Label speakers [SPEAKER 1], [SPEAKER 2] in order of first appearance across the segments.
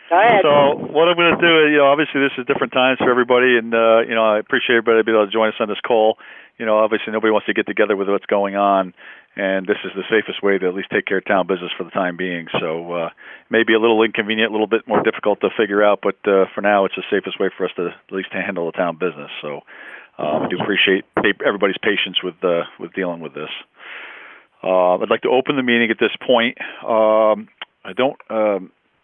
[SPEAKER 1] Go ahead.
[SPEAKER 2] So what I'm going to do is, obviously this is different times for everybody, and I appreciate everybody being able to join us on this call. Obviously nobody wants to get together with what's going on, and this is the safest way to at least take care of town business for the time being. So maybe a little inconvenient, a little bit more difficult to figure out, but for now it's the safest way for us to at least handle the town business. So I do appreciate everybody's patience with dealing with this. I'd like to open the meeting at this point. I don't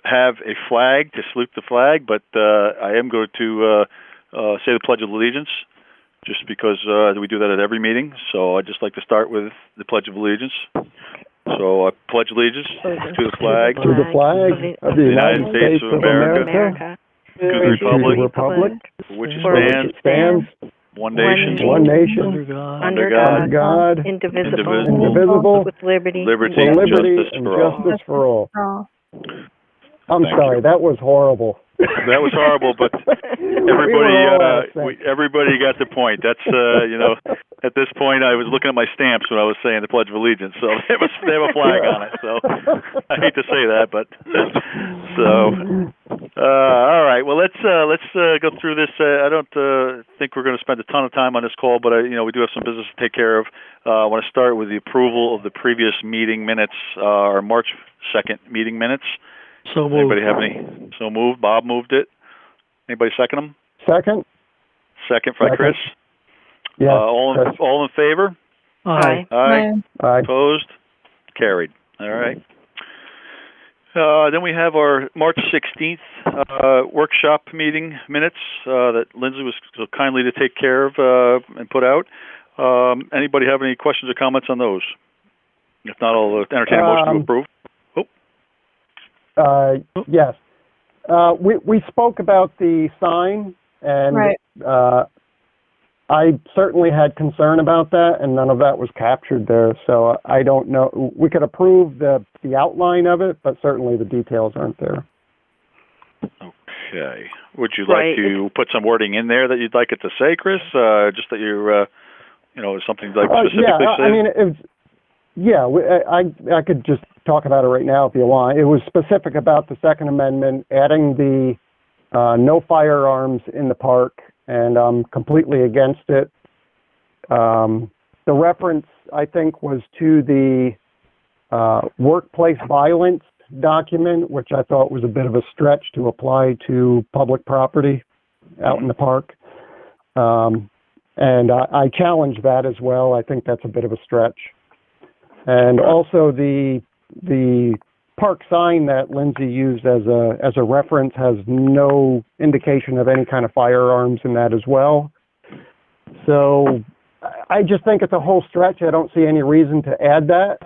[SPEAKER 2] have a flag to salute the flag, but I am going to say the Pledge of Allegiance, just because we do that at every meeting. So I'd just like to start with the Pledge of Allegiance. So I pledge allegiance to the flag
[SPEAKER 3] of the United States of America,
[SPEAKER 2] to the republic which stands one nation, under God,
[SPEAKER 1] indivisible, with liberty
[SPEAKER 3] and justice for all. I'm sorry, that was horrible.
[SPEAKER 2] That was horrible, but everybody got the point. That's at this point I was looking at my stamps when I was saying the Pledge of Allegiance, so they have a flag on it. So I hate to say that, but all right. Well, let's go through this. I don't think we're going to spend a ton of time on this call, but we do have some business to take care of. I want to start with the approval of the previous meeting minutes, our March 2nd meeting minutes.
[SPEAKER 4] So moved.
[SPEAKER 2] Anybody have any? So moved. Bob moved it. Anybody second them?
[SPEAKER 3] Second
[SPEAKER 2] by Chris.
[SPEAKER 3] Yeah.
[SPEAKER 2] All in favor?
[SPEAKER 4] Aye.
[SPEAKER 2] Aye. Opposed? Carried. All right. Then we have our March 16th workshop meeting minutes that Lindsay was so kindly to take care of and put out. Anybody have any questions or comments on those? If not, I'll entertain a motion to approve.
[SPEAKER 3] Yes. We spoke about the sign, and
[SPEAKER 1] right.
[SPEAKER 3] I certainly had concern about that, and none of that was captured there. So I don't know. We could approve the outline of it, but certainly the details aren't there.
[SPEAKER 2] Okay. Would you like to put some wording in there that you'd like it to say, Chris? Just that you're, something like specifically say? I could just talk about it right now if you want. It was specific about the Second Amendment, adding the no firearms in the park, and I'm completely against it. The reference, I think, was to the workplace violence document, which I thought was a bit of a stretch to apply to public property out in the park. And I challenge that as well. I think that's a bit of a stretch. And also the park sign that Lindsay used as a reference has no indication of any kind of firearms in that as well. So I just think it's a whole stretch. I don't see any reason to add that.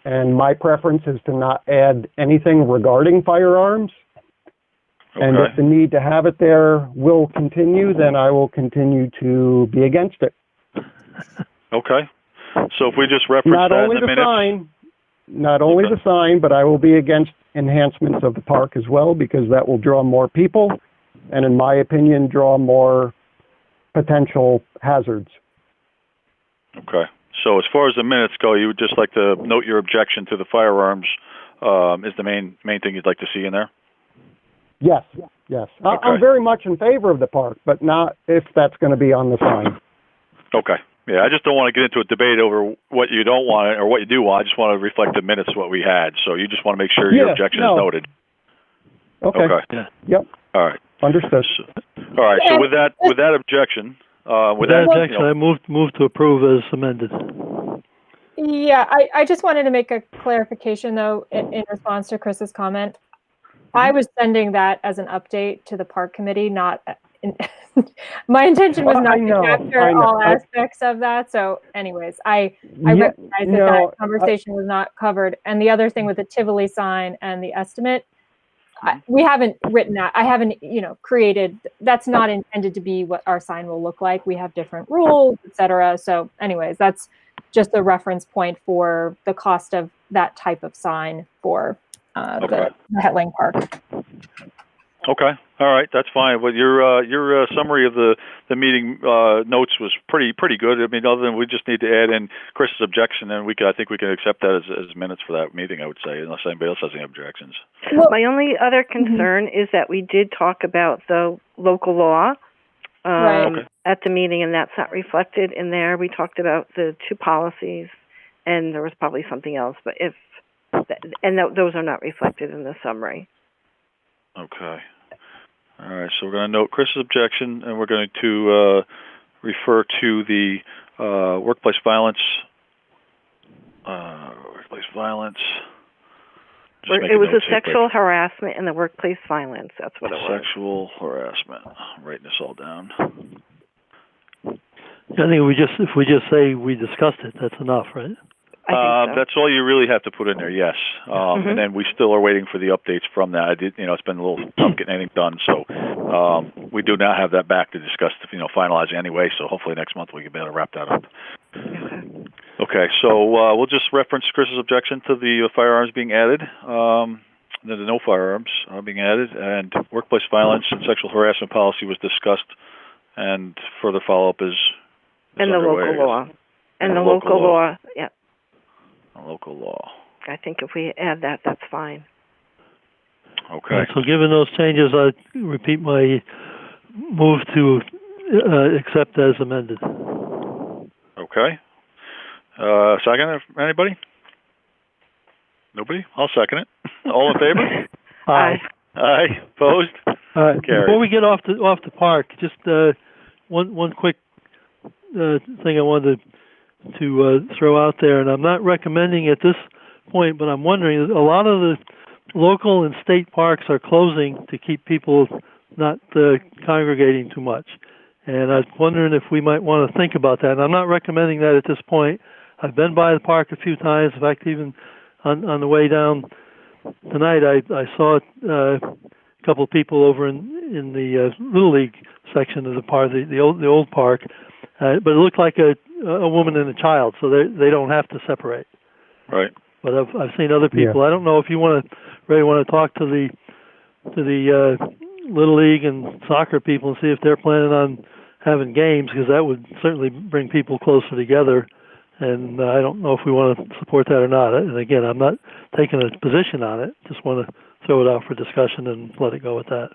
[SPEAKER 2] And my preference is to not add anything regarding firearms. Okay. And if the need to have it there will continue, then I will continue to be against it. Okay. So if we just reference
[SPEAKER 3] not
[SPEAKER 2] that
[SPEAKER 3] only
[SPEAKER 2] in the
[SPEAKER 3] the
[SPEAKER 2] minutes,
[SPEAKER 3] sign, not only the sign, but I will be against enhancements of the park as well, because that will draw more people, and in my opinion, draw more potential hazards.
[SPEAKER 2] Okay. So as far as the minutes go, you would just like to note your objection to the firearms is the main thing you'd like to see in there?
[SPEAKER 3] Yes.
[SPEAKER 2] Okay.
[SPEAKER 3] I'm very much in favor of the park, but not if that's going to be on the sign.
[SPEAKER 2] Okay. Yeah, I just don't want to get into a debate over what you don't want or what you do want. I just want to reflect the minutes of what we had. So you just want to make sure your objection is noted.
[SPEAKER 3] Okay.
[SPEAKER 2] Yeah.
[SPEAKER 3] Yep.
[SPEAKER 2] All right.
[SPEAKER 3] Understood.
[SPEAKER 2] All right. So with that objection,
[SPEAKER 4] I move to approve as amended.
[SPEAKER 5] Yeah, I just wanted to make a clarification though in response to Chris's comment. I was sending that as an update to the park committee, not. My intention was not to capture all aspects of that. So anyways, I recognize that conversation was not covered. And the other thing with the Tivoli sign and the estimate, we haven't written that. I haven't, created, that's not intended to be what our sign will look like. We have different rules, etc. So anyways, that's just a reference point for the cost of that type of sign for the Hetling Park.
[SPEAKER 6] Okay. All right. That's fine. Well, your summary of the meeting notes was pretty good. I mean, other than we just need to add in Chris's objection, and I think we can accept that as minutes for that meeting. I would say, unless anybody else has any objections.
[SPEAKER 1] Well, my only other concern is that we did talk about the local law at the meeting, and that's not reflected in there. We talked about the 2 policies, and there was probably something else, but those are not reflected in the summary.
[SPEAKER 6] Okay. All right. So we're going to note Chris's objection, and we're going to refer to the workplace violence. Workplace violence.
[SPEAKER 1] It was a sexual harassment and the workplace violence. That's what it was.
[SPEAKER 6] Sexual harassment. I'm writing this all down.
[SPEAKER 4] I think if we just say we discussed it, that's enough, right?
[SPEAKER 1] I think so.
[SPEAKER 6] That's all you really have to put in there, yes. And then we still are waiting for the updates from that. It's been a little tough getting anything done, so we do not have that back to discuss, finalizing anyway, so hopefully next month we can be able to wrap that up. Okay, so we'll just reference Chris's objection to the firearms being added, the no firearms being added, and workplace violence and sexual harassment policy was discussed, and further follow-up is
[SPEAKER 1] and the
[SPEAKER 6] underway,
[SPEAKER 1] local law. And the local law, yeah.
[SPEAKER 6] Local law.
[SPEAKER 1] I think if we add that, that's fine.
[SPEAKER 6] Okay.
[SPEAKER 4] So given those changes, I repeat my move to accept as amended.
[SPEAKER 6] Okay. Second, anybody? Nobody? I'll second it. All in favor?
[SPEAKER 4] Aye.
[SPEAKER 6] Aye. Opposed?
[SPEAKER 4] Before we get off the park, just one quick thing I wanted to throw out there, and I'm not recommending at this point, but I'm wondering, a lot of the local and state parks are closing to keep people not congregating too much. And I was wondering if we might want to think about that. And I'm not recommending that at this point. I've been by the park a few times. In fact, even on the way down tonight, I saw a couple of people over in the Little League section of the park, the old park. But it looked like a woman and a child, so they don't have to separate.
[SPEAKER 6] Right.
[SPEAKER 4] But I've seen other people. Yeah. I don't know if you really want to talk to the Little League and soccer people and see if they're planning on having games, because that would certainly bring people closer together. And I don't know if we want to support that or not. And again, I'm not taking a position on it. Just want to throw it out for discussion and let it go with that.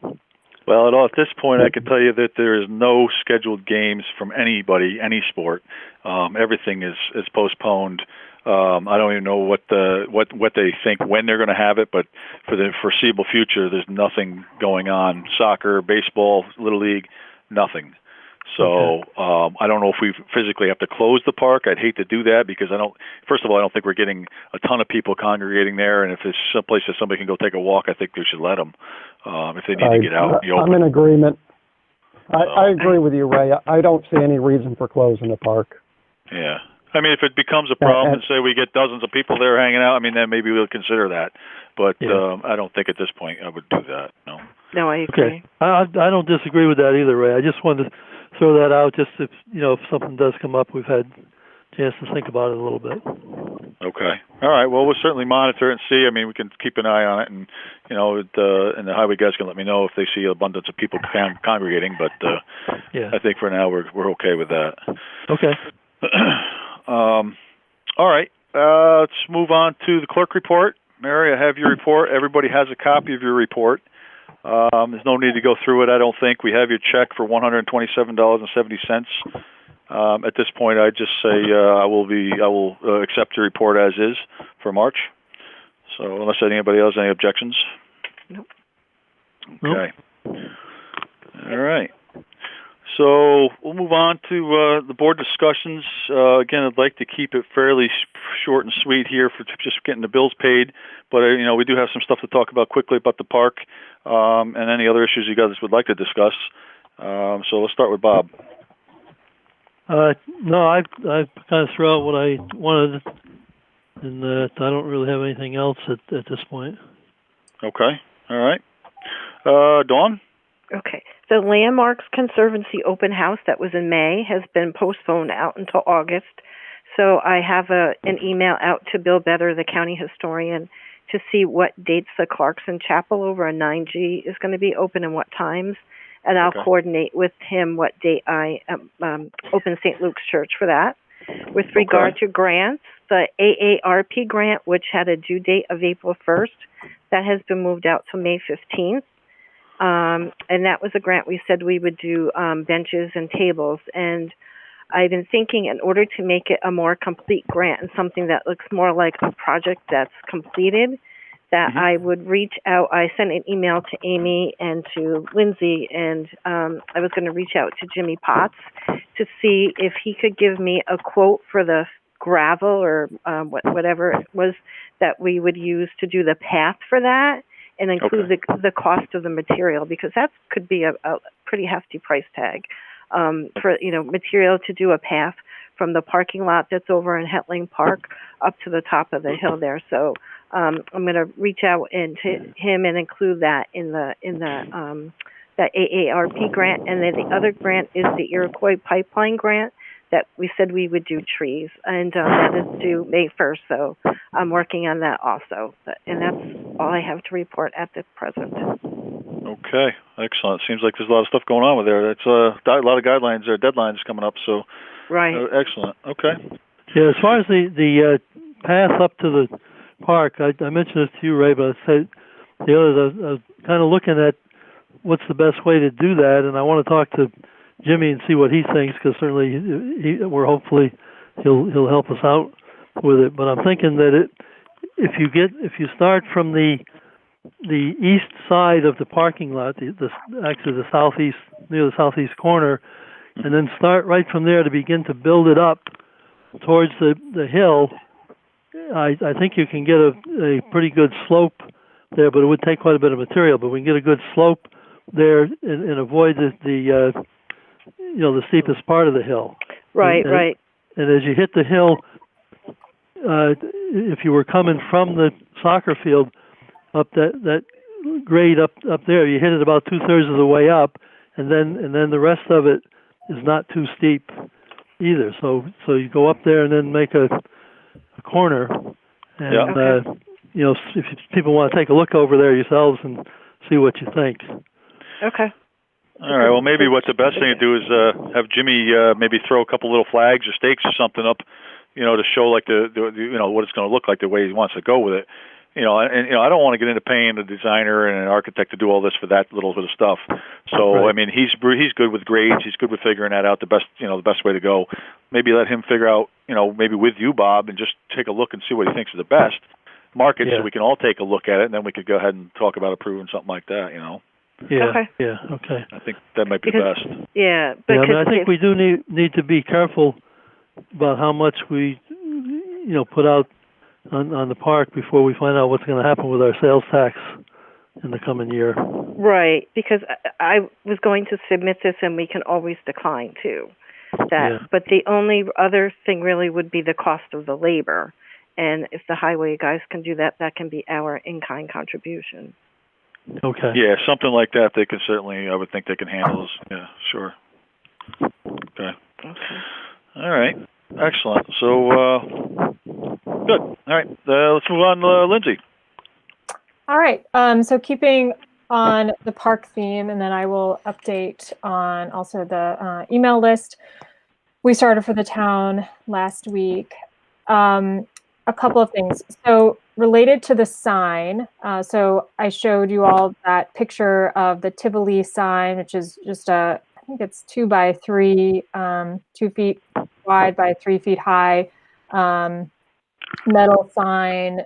[SPEAKER 6] Well, at this point, I can tell you that there is no scheduled games from anybody, any sport. Everything is postponed. I don't even know what they think when they're going to have it, but for the foreseeable future, there's nothing going on. Soccer, baseball, Little League, nothing. So I don't know if we physically have to close the park. I'd hate to do that because first of all, I don't think we're getting a ton of people congregating there. And if there's some place that somebody can go take a walk, I think we should let them if they need to get out.
[SPEAKER 2] I'm in agreement. I agree with you, Ray. I don't see any reason for closing the park.
[SPEAKER 6] Yeah. I mean, if it becomes a problem and say we get dozens of people there hanging out, I mean, then maybe we'll consider that. But I don't think at this point I would do that. No.
[SPEAKER 1] No, I agree.
[SPEAKER 4] Okay. I don't disagree with that either, Ray. I just wanted to throw that out just if something does come up, we've had a chance to think about it a little bit.
[SPEAKER 6] Okay. All right. Well, we'll certainly monitor it and see. I mean, we can keep an eye on it, and and the highway guys can let me know if they see an abundance of people congregating. But I think for now we're okay with that.
[SPEAKER 4] Okay.
[SPEAKER 6] All right. Let's move on to the clerk report. Mary, I have your report. Everybody has a copy of your report. There's no need to go through it, I don't think. We have your check for $127.70. At this point, I just say I will accept your report as is for March. So unless anybody else has any objections.
[SPEAKER 1] Nope.
[SPEAKER 6] Okay. Nope. All right. So we'll move on to the board discussions. Again, I'd like to keep it fairly short and sweet here for just getting the bills paid. But we do have some stuff to talk about quickly about the park and any other issues you guys would like to discuss. So let's start with Bob.
[SPEAKER 4] No, I kind of threw out what I wanted, and I don't really have anything else at this point.
[SPEAKER 6] Okay. All right. Dawn?
[SPEAKER 1] Okay. The Landmarks Conservancy open house that was in May has been postponed out until August. So I have an email out to Bill Better, the county historian, to see what dates the Clarkson Chapel over on 9G is going to be open and what times. And I'll coordinate with him what date I open St. Luke's Church for that. With regard to grants, the AARP grant, which had a due date of April 1st, that has been moved out to May 15th. And that was a grant we said we would do benches and tables. And I've been thinking, in order to make it a more complete grant and something that looks more like a project that's completed, that I would reach out. I sent an email to Amy and to Lindsay, and I was going to reach out to Jimmy Potts to see if he could give me a quote for the gravel or whatever it was that we would use to do the path for that, and include the cost of the material, because that could be a pretty hefty price tag. For material to do a path from the parking lot that's over in Hetling Park up to the top of the hill there. So I'm going to reach out to him and include that in the that AARP grant. And then the other grant is the Iroquois Pipeline grant that we said we would do trees, and that is due May 1st. So I'm working on that also. And that's all I have to report at the present.
[SPEAKER 6] Okay, excellent. Seems like there's a lot of stuff going on with there. It's a lot of guidelines or deadlines coming up. So, excellent. Okay.
[SPEAKER 4] Yeah, as far as the path up to the park, I mentioned this to you, Ray, but I said the others, I was kind of looking at what's the best way to do that, and I want to talk to Jimmy and see what he thinks, because certainly hopefully he'll help us out with it. But I'm thinking that if you start from the east side of the parking lot, actually the southeast, near the southeast corner, and then start right from there to begin to build it up towards the hill, I think you can get a pretty good slope there, but it would take quite a bit of material. But we can get a good slope there and avoid the steepest part of the hill. Right. And as you hit the hill, if you were coming from the soccer field, up that grade up there, you hit it about 2/3 of the way up, and then the rest of it is not too steep either. So you go up there and then make a corner, and if people want to take a look over there yourselves and see what you think. Okay.
[SPEAKER 6] All right. Well, maybe what's the best thing to do is have Jimmy maybe throw a couple little flags or stakes or something up, to show like the what it's going to look like, the way he wants to go with it. I don't want to get into paying a designer and an architect to do all this for that little bit of stuff. So, I mean, he's good with grades. He's good with figuring that out, the best way to go. Maybe let him figure out, maybe with you, Bob, and just take a look and see what he thinks is the best. Mark it so we can all take a look at it, and then we could go ahead and talk about approving something like that,
[SPEAKER 4] Yeah. Okay. Yeah. Okay.
[SPEAKER 6] I think that might be best.
[SPEAKER 1] Yeah.
[SPEAKER 4] I think we do need to be careful about how much we, put out on the park before we find out what's going to happen with our sales tax in the coming year.
[SPEAKER 1] Right, because I was going to submit this, and we can always decline too. But the only other thing really would be the cost of the labor, and if the highway guys can do that, that can be our in-kind contribution.
[SPEAKER 4] Okay.
[SPEAKER 6] Yeah, something like that. They can certainly. I would think they can handle this. Yeah, sure. Okay. All right. Excellent. So, good. All right. Let's move on, Lindsay.
[SPEAKER 5] All right. So keeping on the park theme, and then I will update on also the email list we started for the town last week. A couple of things. So related to the sign, so I showed you all that picture of the Tivoli sign, which is just I think it's 2 by 3, 2 feet wide by 3 feet high, metal sign,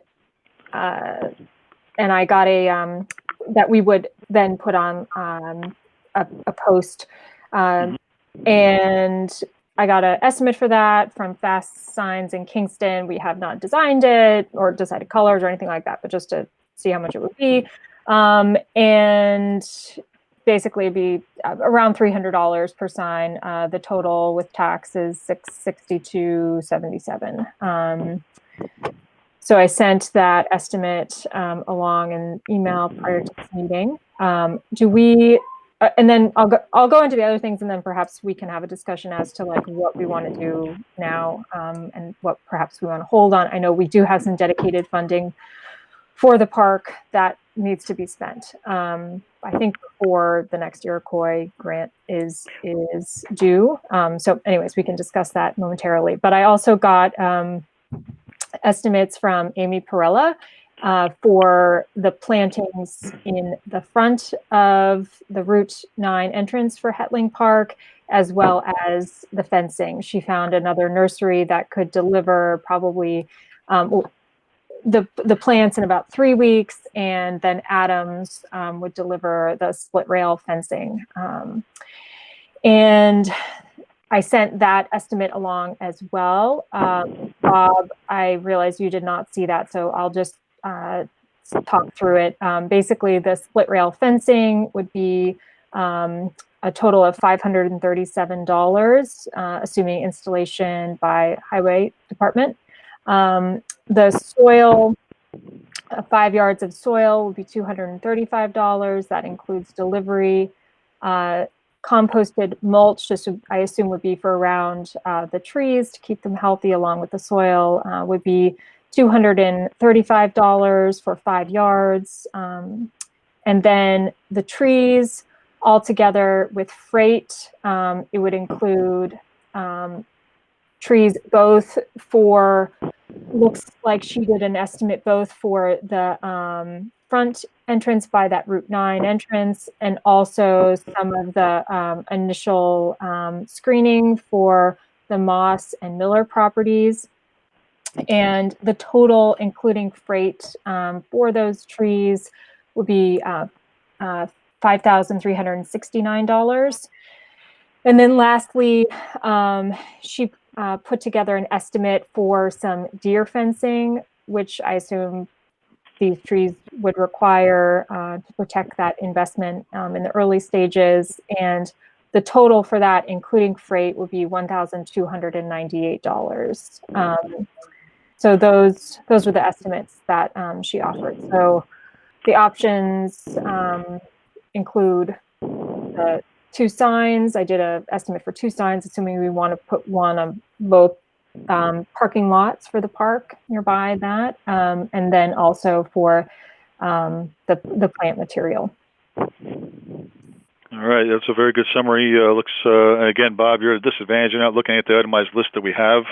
[SPEAKER 5] and I got a that we would then put on a post, and I got an estimate for that from Fast Signs in Kingston. We have not designed it or decided colors or anything like that, but just to see how much it would be. And basically it'd be around $300 per sign. The total with tax is $662.77. So I sent that estimate along an email prior to this meeting. And then I'll go into the other things, and then perhaps we can have a discussion as to like what we want to do now, and what perhaps we want to hold on. I know we do have some dedicated funding for the park that needs to be spent. I think before the next Iroquois grant is due. So anyways, we can discuss that momentarily. But I also got estimates from Amy Perella for the plantings in the front of the Route 9 entrance for Hetling Park, as well as the fencing. She found another nursery that could deliver probably the plants in about 3 weeks, and then Adams would deliver the split rail fencing. And I sent that estimate along as well. Bob, I realize you did not see that, so I'll just talk through it. Basically, the split rail fencing would be a total of $537, assuming installation by Highway Department. The soil, 5 yards of soil would be $235. That includes delivery. Composted mulch, I assume would be for around the trees to keep them healthy along with the soil, would be $235 for 5 yards. And then the trees altogether with freight, it would include trees both for, looks like she did an estimate both for the front entrance by that Route 9 entrance, and also some of the initial screening for the Moss and Miller properties. And the total, including freight for those trees, would be $5,369. And then lastly, she put together an estimate for some deer fencing, which I assume these trees would require to protect that investment in the early stages. And the total for that, including freight, would be $1,298. So those were the estimates that she offered. So the options include the 2 signs. I did an estimate for 2 signs, assuming we want to put one on both parking lots for the park nearby that, and then also for the plant material.
[SPEAKER 6] All right, that's a very good summary. Looks again, Bob, you're at a disadvantage. You're not looking at the itemized list that we have,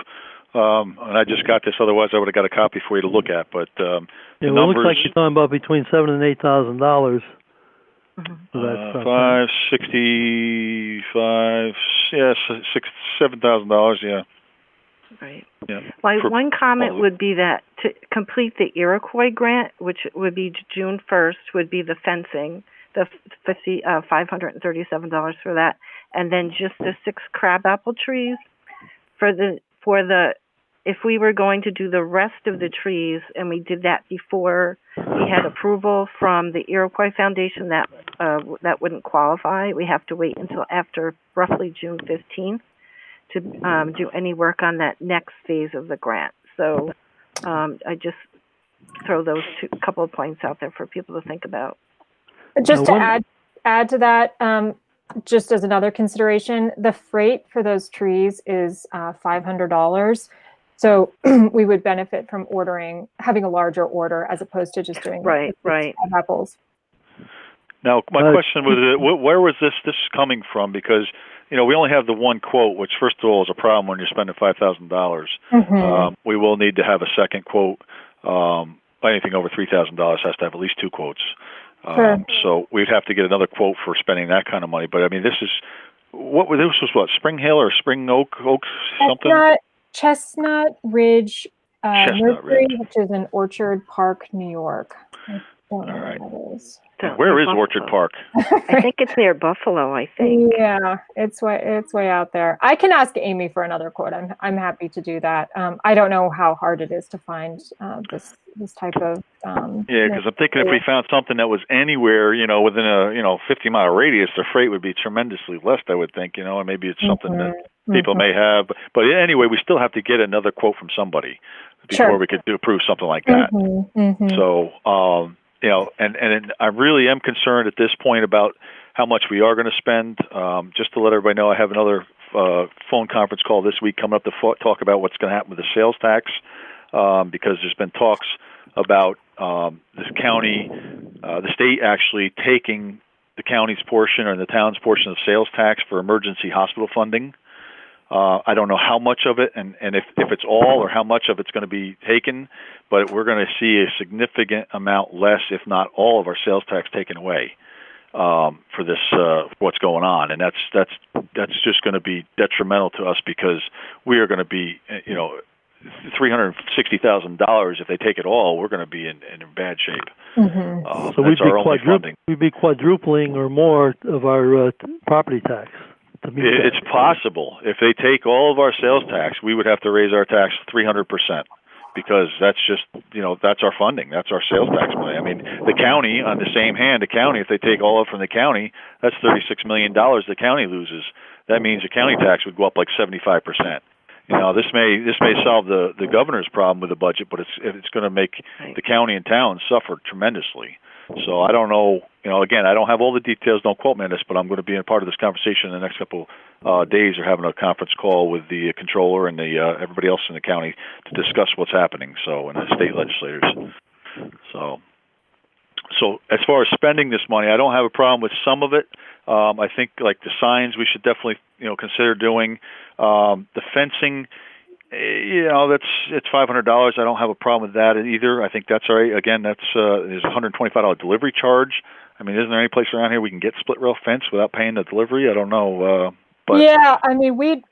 [SPEAKER 6] and I just got this. Otherwise, I would have got a copy for you to look at. But
[SPEAKER 4] yeah, well, it looks like you're talking about between $7,000 and $8,000.
[SPEAKER 6] $565, yeah, $7,000, yeah.
[SPEAKER 1] Right.
[SPEAKER 6] Yeah.
[SPEAKER 1] One comment would be that to complete the Iroquois grant, which would be June 1st, would be the fencing, the $537 for that, and then just the 6 crabapple trees for the. If we were going to do the rest of the trees, and we did that before we had approval from the Iroquois Foundation, that wouldn't qualify. We have to wait until after roughly June 15th to do any work on that next phase of the grant. So I just throw those couple of points out there for people to think about.
[SPEAKER 5] Just to add to that, just as another consideration, the freight for those trees is $500. So we would benefit from having a larger order as opposed to just doing
[SPEAKER 1] right.
[SPEAKER 5] apples.
[SPEAKER 6] Now, my question was, where was this coming from? Because we only have the one quote, which first of all is a problem when you're spending $5,000. We will need to have a second quote. Anything over $3,000 has to have at least 2 quotes.
[SPEAKER 5] Sure.
[SPEAKER 6] So we'd have to get another quote for spending that kind of money. But I mean, this was what, Spring Hill or Spring Oak something?
[SPEAKER 5] Chestnut Ridge Nursery, which is in Orchard Park, New York. I don't know where that is.
[SPEAKER 6] Where is Orchard Park?
[SPEAKER 1] I think it's near Buffalo, I think.
[SPEAKER 5] Yeah, it's way out there. I can ask Amy for another quote. I'm happy to do that. I don't know how hard it is to find this type of.
[SPEAKER 6] Yeah, because I'm thinking if we found something that was anywhere, within a 50-mile radius, the freight would be tremendously less. I would think, and maybe it's something that people may have. But anyway, we still have to get another quote from somebody before we could approve something like that. So. And I really am concerned at this point about how much we are going to spend. Just to let everybody know, I have another phone conference call this week coming up to talk about what's going to happen with the sales tax, because there's been talks about this county, the state actually taking the county's portion or the town's portion of sales tax for emergency hospital funding. I don't know how much of it and if it's all or how much of it's going to be taken, but we're going to see a significant amount less, if not all, of our sales tax taken away for this what's going on, and that's just going to be detrimental to us because we are going to be, $360,000 if they take it all. We're going to be in bad shape.
[SPEAKER 5] Mm-hmm.
[SPEAKER 4] So we'd be quadrupling or more of our property tax.
[SPEAKER 6] It's possible. If they take all of our sales tax, we would have to raise our tax 300% because that's just, that's our funding. That's our sales tax money. I mean, the county, on the same hand, if they take all of it from the county, that's $36 million the county loses. That means the county tax would go up like 75%. This may solve the governor's problem with the budget, but it's going to make the county and town suffer tremendously. So I don't know, again, I don't have all the details, don't quote me on this, but I'm going to be a part of this conversation in the next couple days. We're having a conference call with the controller and everybody else in the county to discuss what's happening, and the state legislators. So as far as spending this money, I don't have a problem with some of it. I think like the signs we should definitely, consider doing. The fencing, it's $500. I don't have a problem with that either. I think that's all right. Again, there's a $125 delivery charge. I mean, isn't there any place around here we can get split rail fence without paying the delivery? I don't know. But
[SPEAKER 5] yeah, I mean, we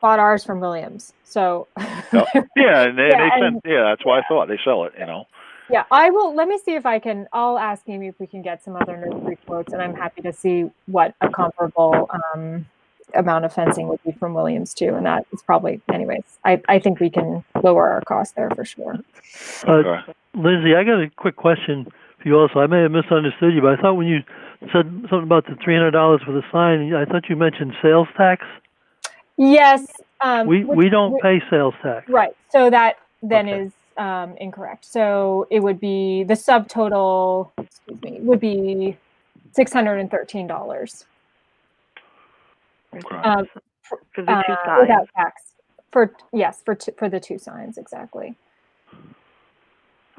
[SPEAKER 5] bought ours from Williams, so.
[SPEAKER 6] Yeah, and they sent. Yeah, that's why I thought they sell it.
[SPEAKER 5] Yeah, I will. Let me see if I'll ask Amy if we can get some other nursery quotes, and I'm happy to see what a comparable amount of fencing would be from Williams too. And that is probably, anyways, I think we can lower our cost there for sure.
[SPEAKER 4] Lindsay, I got a quick question for you also. I may have misunderstood you, but I thought when you said something about the $300 for the sign, I thought you mentioned sales tax.
[SPEAKER 5] Yes.
[SPEAKER 4] We don't pay sales tax.
[SPEAKER 5] Right. So that then is incorrect. So it would be the subtotal, would be $613.
[SPEAKER 1] For the two signs.
[SPEAKER 5] Without tax. For the two signs, exactly.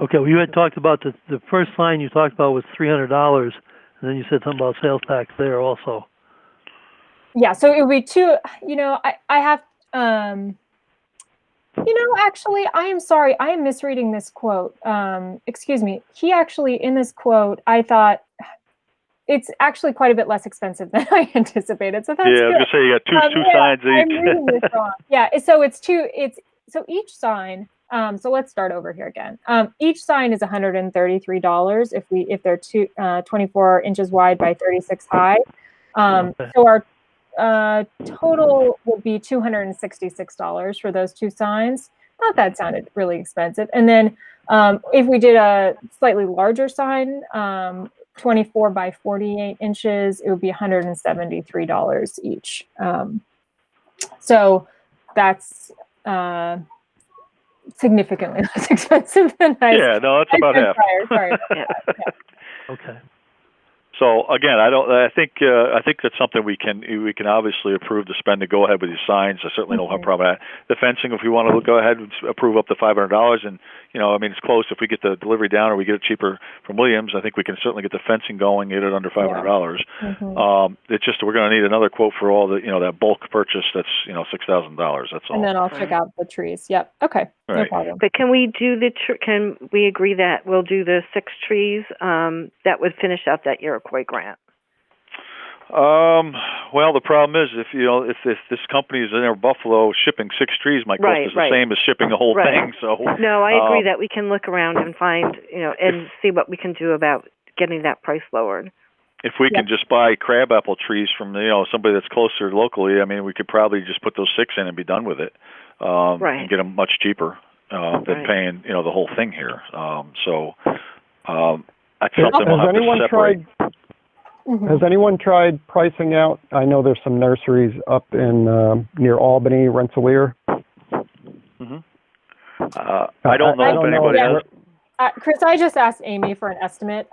[SPEAKER 4] Okay, well, you had talked about the first sign you talked about was $300, and then you said something about sales tax there also.
[SPEAKER 5] Yeah, so it would be two. I have. Actually, I am sorry. I am misreading this quote. Excuse me. He actually, in this quote, I thought it's actually quite a bit less expensive than I anticipated. So that's good.
[SPEAKER 6] I was just saying you got two signs each.
[SPEAKER 5] I'm reading this wrong. Yeah, so it's two. So each sign. So let's start over here again. Each sign is $133 if they're 24 inches wide by 36 high. So our total would be $266 for those two signs. Thought that sounded really expensive. And then if we did a slightly larger sign, 24 by 48 inches, it would be $173 each. So that's significantly less expensive than
[SPEAKER 6] that's about half.
[SPEAKER 5] Sorry about that. Yeah.
[SPEAKER 4] Okay.
[SPEAKER 6] So again, I think that's something we can obviously approve to spend to go ahead with these signs. I certainly don't have a problem with that. The fencing, if we want to go ahead and approve up to $500, and it's close. If we get the delivery down or we get it cheaper from Williams, I think we can certainly get the fencing going, get it under $500. It's just we're going to need another quote for all the that bulk purchase. That's $6,000. That's all.
[SPEAKER 5] And then I'll check out the trees. Yep. Okay.
[SPEAKER 6] Right.
[SPEAKER 5] No problem.
[SPEAKER 1] But can we do can we agree that we'll do the 6 trees that would finish out that Iroquois grant?
[SPEAKER 6] Well, the problem is if this company is in Buffalo, shipping 6 trees might cost us the same as shipping the whole thing. So
[SPEAKER 1] no, I agree that we can look around and find and see what we can do about getting that price lowered.
[SPEAKER 6] If we can just buy crabapple trees from somebody that's closer locally, I mean, we could probably just put those 6 in and be done with it, and get them much cheaper than paying the whole thing here. That's something we'll have to separate.
[SPEAKER 2] Has anyone tried pricing out? I know there's some nurseries up in near Albany, Rensselaer.
[SPEAKER 6] I don't know if anybody has.
[SPEAKER 5] Chris, I just asked Amy for an estimate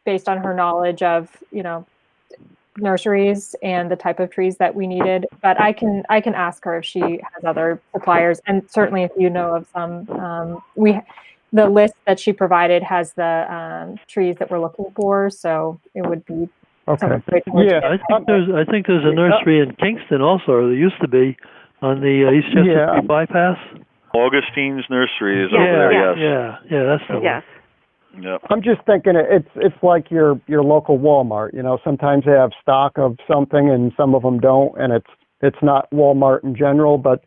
[SPEAKER 5] based on her knowledge of nurseries and the type of trees that we needed. But I can ask her if she has other suppliers, and certainly if you know of some. the list that she provided has the trees that we're looking for, so it would be
[SPEAKER 2] Okay.
[SPEAKER 5] Yeah,
[SPEAKER 4] I think there's a nursery in Kingston also, or there used to be, on the East Chester Street bypass.
[SPEAKER 6] Augustine's Nursery is over there. Yes.
[SPEAKER 4] Yeah, that's the
[SPEAKER 1] Yes.
[SPEAKER 6] one. Yep.
[SPEAKER 2] I'm just thinking it's like your local Walmart. You know, sometimes they have stock of something and some of them don't, and it's not Walmart in general, but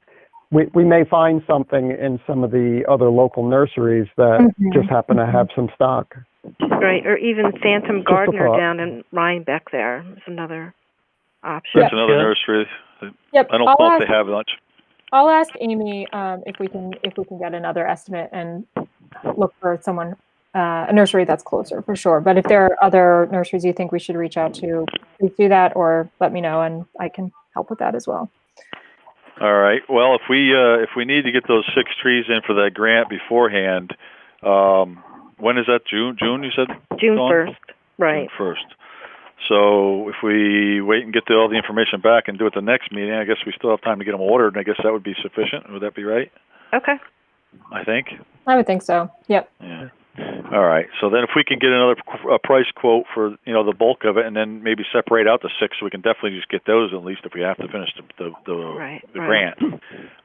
[SPEAKER 2] we may find something in some of the other local nurseries that just happen to have some stock.
[SPEAKER 1] Right, or even Phantom Gardener down in Rhinebeck there is another option.
[SPEAKER 6] That's another nursery.
[SPEAKER 5] Yep.
[SPEAKER 6] I don't know if they have much.
[SPEAKER 5] I'll ask Amy if we can get another estimate and look for someone, a nursery that's closer for sure. But if there are other nurseries you think we should reach out to, please do that or let me know and I can help with that as well.
[SPEAKER 6] All right. Well, if we need to get those 6 trees in for that grant beforehand, when is that? June? You said
[SPEAKER 1] June 1st. Right.
[SPEAKER 6] June 1st. So if we wait and get all the information back and do it the next meeting, I guess we still have time to get them ordered, and I guess that would be sufficient. Would that be right?
[SPEAKER 1] Okay.
[SPEAKER 6] I think.
[SPEAKER 5] I would think so. Yep.
[SPEAKER 6] Yeah. All right. So then if we can get another price quote for, the bulk of it and then maybe separate out the 6, we can definitely just get those at least if we have to finish the grant.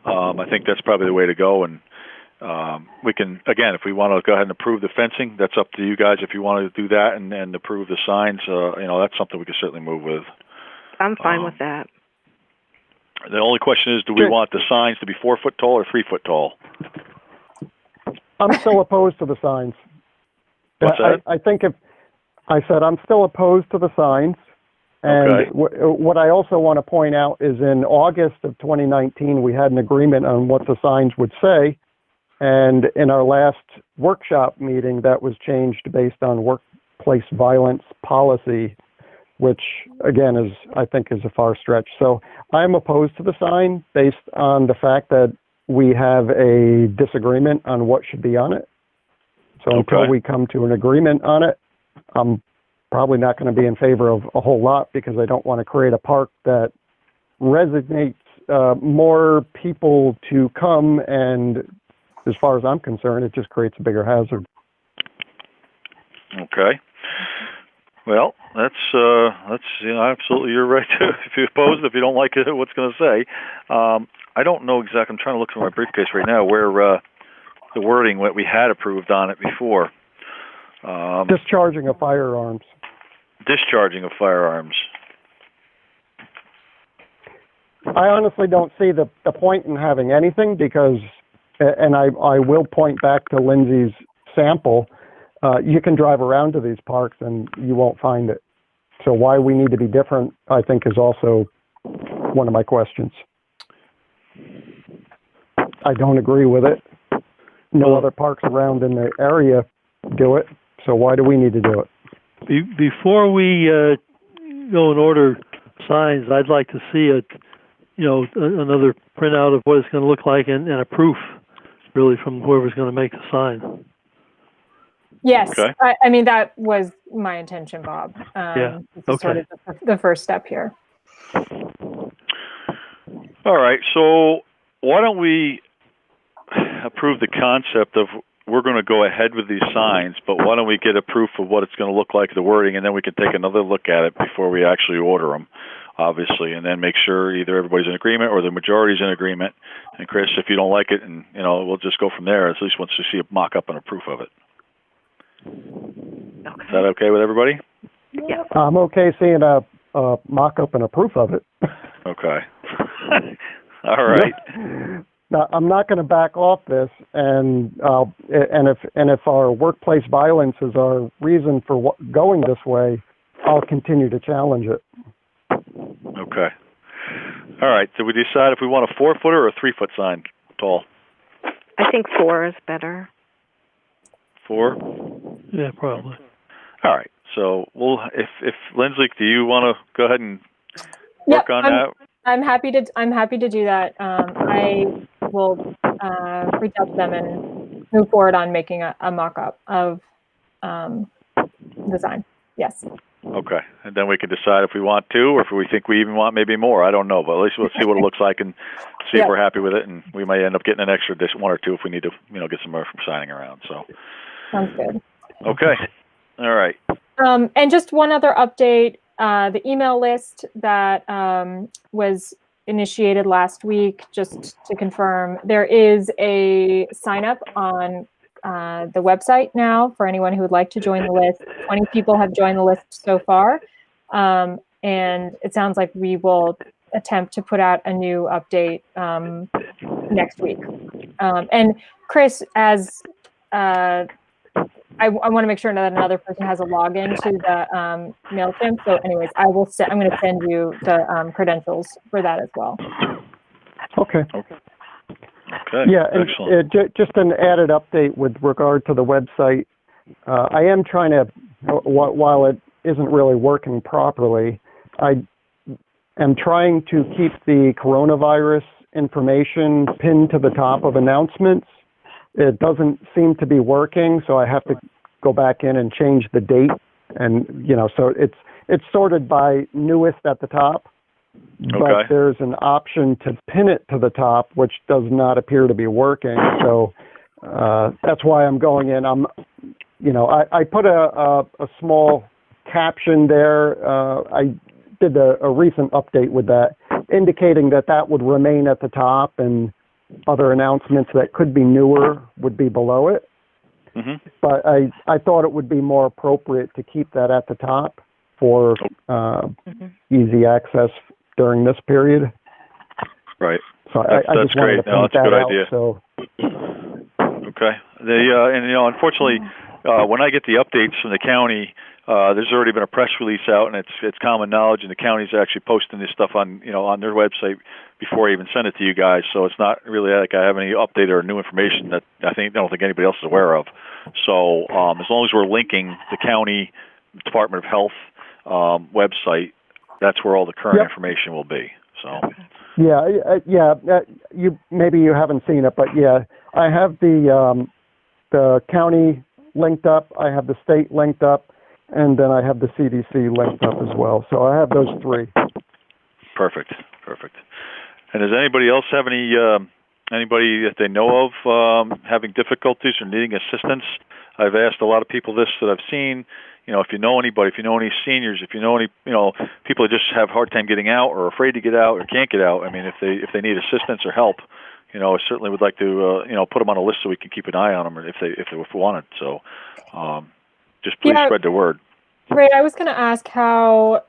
[SPEAKER 6] I think that's probably the way to go. And we can, again, if we want to go ahead and approve the fencing, that's up to you guys. If you want to do that and approve the signs, that's something we can certainly move with.
[SPEAKER 1] I'm fine with that.
[SPEAKER 6] The only question is, do we want the signs to be 4 foot tall or 3 foot tall?
[SPEAKER 2] I'm still opposed to the signs.
[SPEAKER 6] What's that?
[SPEAKER 2] I think I'm still opposed to the signs. And what I also want to point out is in August of 2019, we had an agreement on what the signs would say. And in our last workshop meeting, that was changed based on workplace violence policy, which again I think is a far stretch. So I'm opposed to the sign based on the fact that we have a disagreement on what should be on it. So until we come to an agreement on it, I'm probably not going to be in favor of a whole lot because I don't want to create a park that resonates more people to come, and as far as I'm concerned, it just creates a bigger hazard.
[SPEAKER 6] Okay. Well, that's absolutely, you're right. If you're opposed, if you don't like it, what's going to say? I don't know exactly. I'm trying to look through my briefcase right now where the wording what we had approved on it before.
[SPEAKER 2] Discharging of firearms.
[SPEAKER 6] Discharging of firearms.
[SPEAKER 2] I honestly don't see the point in having anything because, and I will point back to Lindsay's sample, you can drive around to these parks and you won't find it. So why we need to be different, I think, is also one of my questions. I don't agree with it. No other parks around in the area do it, so why do we need to do it?
[SPEAKER 4] Before we go and order signs, I'd like to see another printout of what it's going to look like and a proof, really, from whoever's going to make the sign.
[SPEAKER 5] Yes, okay. I mean that was my intention, Bob. This is sort of the first step here.
[SPEAKER 6] All right, so why don't we approve the concept of we're going to go ahead with these signs, but why don't we get a proof of what it's going to look like, the wording, and then we can take another look at it before we actually order them, obviously, and then make sure either everybody's in agreement or the majority's in agreement. And Chris, if you don't like it, and we'll just go from there. At least once we see a mock-up and a proof of it.
[SPEAKER 1] Okay.
[SPEAKER 6] Is that okay with everybody?
[SPEAKER 1] Yeah.
[SPEAKER 2] I'm okay seeing a mock-up and a proof of it.
[SPEAKER 6] Okay. All right.
[SPEAKER 2] Now, I'm not going to back off this, and if our workplace violence is our reason for going this way, I'll continue to challenge it.
[SPEAKER 6] Okay. All right. Did we decide if we want a 4-footer or a 3-foot sign tall?
[SPEAKER 1] I think 4 is better.
[SPEAKER 6] 4?
[SPEAKER 4] Yeah, probably.
[SPEAKER 6] All right. So if Lindsley, do you want to go ahead and work on that?
[SPEAKER 5] I'm happy to do that. I will reach out to them and move forward on making a mock-up of the sign. Yes.
[SPEAKER 6] Okay, and then we can decide if we want to, or if we think we even want maybe more. I don't know, but at least we'll see what it looks like and see if we're happy with it, and we may end up getting an extra one or two if we need to, get some more from signing around. So,
[SPEAKER 5] sounds good.
[SPEAKER 6] Okay, all right.
[SPEAKER 5] And just one other update: the email list that was initiated last week. Just to confirm, there is a sign up on the website now for anyone who would like to join the list. 20 people have joined the list so far. And it sounds like we will attempt to put out a new update next week. And Chris, as I want to make sure that another person has a login to the MailChimp. So anyways, I'm going to send you the credentials for that as well.
[SPEAKER 2] Okay.
[SPEAKER 6] Okay.
[SPEAKER 2] Yeah,
[SPEAKER 6] excellent.
[SPEAKER 2] and just an added update with regard to the website. I am trying to, while it isn't really working properly, I am trying to keep the coronavirus information pinned to the top of announcements. It doesn't seem to be working, so I have to go back in and change the date. And, so it's sorted by newest at the top. But there's an option to pin it to the top, which does not appear to be working. So that's why I'm going in. I put a small caption there. I did a recent update with that, indicating that would remain at the top, and other announcements that could be newer would be below it. Mm-hmm. But I thought it would be more appropriate to keep that at the top for easy access during this period.
[SPEAKER 6] Right.
[SPEAKER 2] So I just wanted to point that out. Idea. So.
[SPEAKER 6] Okay. Unfortunately, when I get the updates from the county, there's already been a press release out, and it's common knowledge, and the county's actually posting this stuff on their website before I even send it to you guys. So it's not really like I have any update or new information that I don't think anybody else is aware of. So as long as we're linking the county Department of Health website, that's where all the current information will be. So. Maybe you haven't seen it, but I have the county linked up, I have the state linked up, and then I have the CDC linked up as well. So I have those three. Perfect. And does anybody else have anybody that they know of having difficulties or needing assistance? I've asked a lot of people this that I've seen. If you know anybody, if you know any seniors, if you know any, people that just have a hard time getting out or afraid to get out or can't get out. I mean, if they need assistance or help, I certainly would like to, put them on a list so we can keep an eye on them, or if we wanted. So, just please spread the word.
[SPEAKER 5] Right. I was going to ask how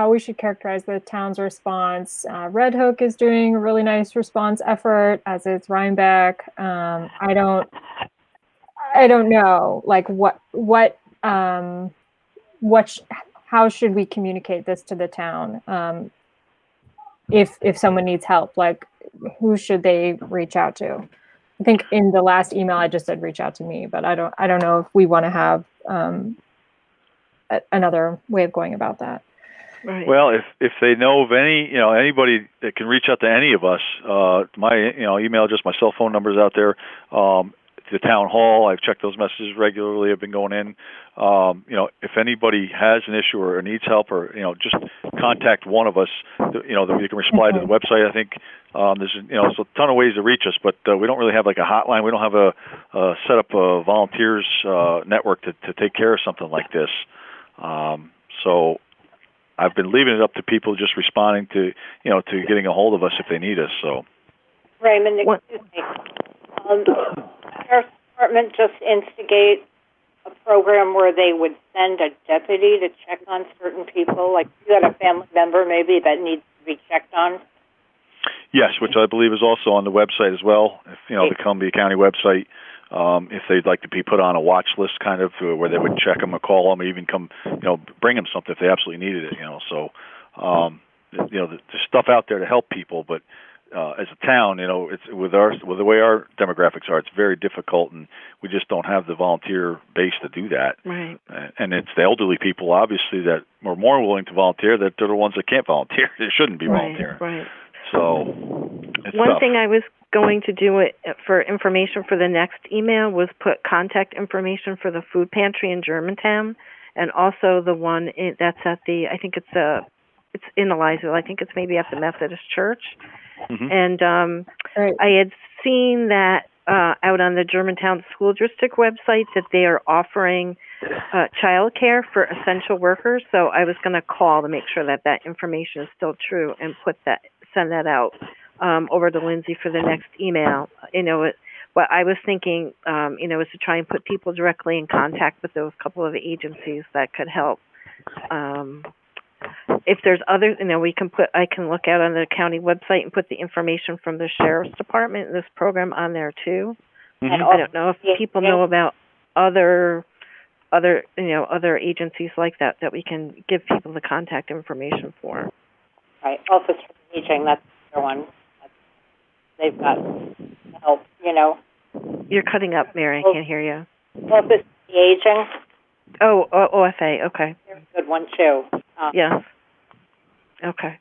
[SPEAKER 5] we should characterize the town's response. Red Hook is doing a really nice response effort, as is Rhinebeck. I don't know, like how should we communicate this to the town? If someone needs help, like who should they reach out to? I think in the last email I just said reach out to me, but I don't know if we want to have another way of going about that.
[SPEAKER 6] Right. Well, if they know of anybody that can reach out to any of us, my email address, my cell phone number is out there. The town hall, I've checked those messages regularly. I've been going in. If anybody has an issue or needs help, or just contact one of us. That you can reply to the website. I think there's a ton of ways to reach us, but we don't really have like a hotline. We don't have a set up a volunteers network to take care of something like this. So I've been leaving it up to people just responding to to getting a hold of us if they need us. So
[SPEAKER 7] Raymond, excuse me. Sheriff's Department just instigate a program where they would send a deputy to check on certain people, like you had a family member maybe that needs to be checked on?
[SPEAKER 6] Yes, which I believe is also on the website as well. If the Columbia County website, if they'd like to be put on a watch list, kind of where they would check them or call them, or even come, bring them something if they absolutely needed it. So, there's stuff out there to help people, but as a town, it's with the way our demographics are, it's very difficult, and we just don't have the volunteer base to do that.
[SPEAKER 1] Right.
[SPEAKER 6] And it's the elderly people, obviously, that are more willing to volunteer. That they're the ones that can't volunteer. They shouldn't be volunteering.
[SPEAKER 1] Right.
[SPEAKER 6] So, it's
[SPEAKER 1] one
[SPEAKER 6] tough.
[SPEAKER 1] thing I was going to do for information for the next email was put contact information for the food pantry in Germantown, and also the one that's at the, I think it's in Elizaville. I think it's maybe at the Methodist Church.
[SPEAKER 6] Mm-hmm.
[SPEAKER 1] And
[SPEAKER 5] Right.
[SPEAKER 1] I had seen that out on the Germantown School District website that they are offering child care for essential workers. So I was going to call to make sure that that information is still true and send that out over to Lindsay for the next email. What I was thinking, is to try and put people directly in contact with those couple of agencies that could help. If there's other, I can look out on the county website and put the information from the sheriff's department and this program on there too.
[SPEAKER 6] Mm-hmm.
[SPEAKER 1] And I don't know if people know about other agencies like that we can give people the contact information for.
[SPEAKER 7] Right, Office for Aging, that's the one. They've got help,
[SPEAKER 1] You're cutting up, Mary. I can't hear you.
[SPEAKER 7] Office for the Aging.
[SPEAKER 1] Oh, OFA. Okay.
[SPEAKER 7] They're a good one too.
[SPEAKER 1] Yes. Okay.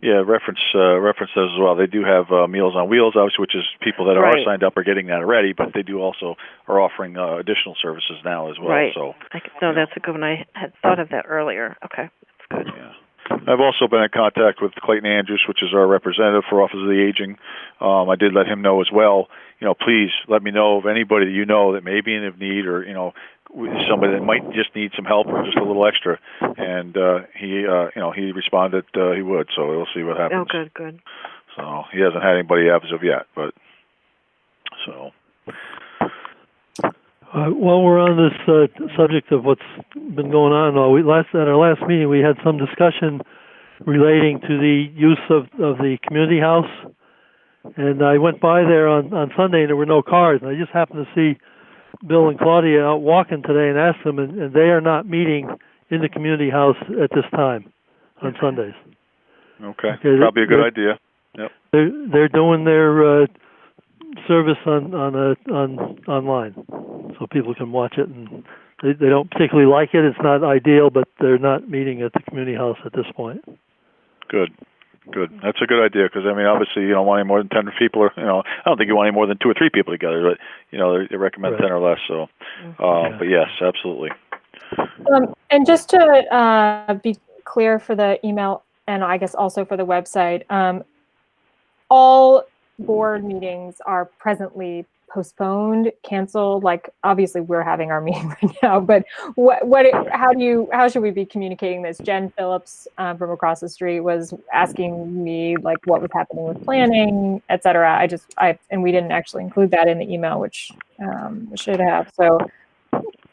[SPEAKER 6] Yeah, reference those as well. They do have Meals on Wheels, obviously, which is people that are signed up are getting that already, but they do also are offering additional services now as well.
[SPEAKER 1] Right.
[SPEAKER 6] So,
[SPEAKER 1] that's a good one. I had thought of that earlier. Okay, that's good.
[SPEAKER 6] Yeah. I've also been in contact with Clayton Andrews, which is our representative for Office of the Aging. I did let him know as well. Please let me know of anybody that you know that may be in need, or somebody that might just need some help or just a little extra. And he responded he would. So we'll see what happens.
[SPEAKER 1] Oh, good.
[SPEAKER 6] So he hasn't had anybody as of yet, but so.
[SPEAKER 4] While we're on this subject of what's been going on, at our last meeting we had some discussion relating to the use of the community house, and I went by there on Sunday and there were no cars, and I just happened to see Bill and Claudia out walking today and asked them, and they are not meeting in the community house at this time on Sundays.
[SPEAKER 6] Okay. Probably a good idea. Yep.
[SPEAKER 4] They're doing their service online, so people can watch it, and they don't particularly like it. It's not ideal, but they're not meeting at the community house at this point.
[SPEAKER 6] Good. That's a good idea, because obviously you don't want any more than 10 people, or I don't think you want any more than 2 or 3 people together, but they recommend 10 or less. So, but yes, absolutely.
[SPEAKER 5] And just to be clear for the email, and I guess also for the website, all board meetings are presently postponed, canceled. Like, obviously we're having our meeting right now, but how should we be communicating this? Jen Phillips from across the street was asking me like what was happening with planning, et cetera. And we didn't actually include that in the email, which we should have. So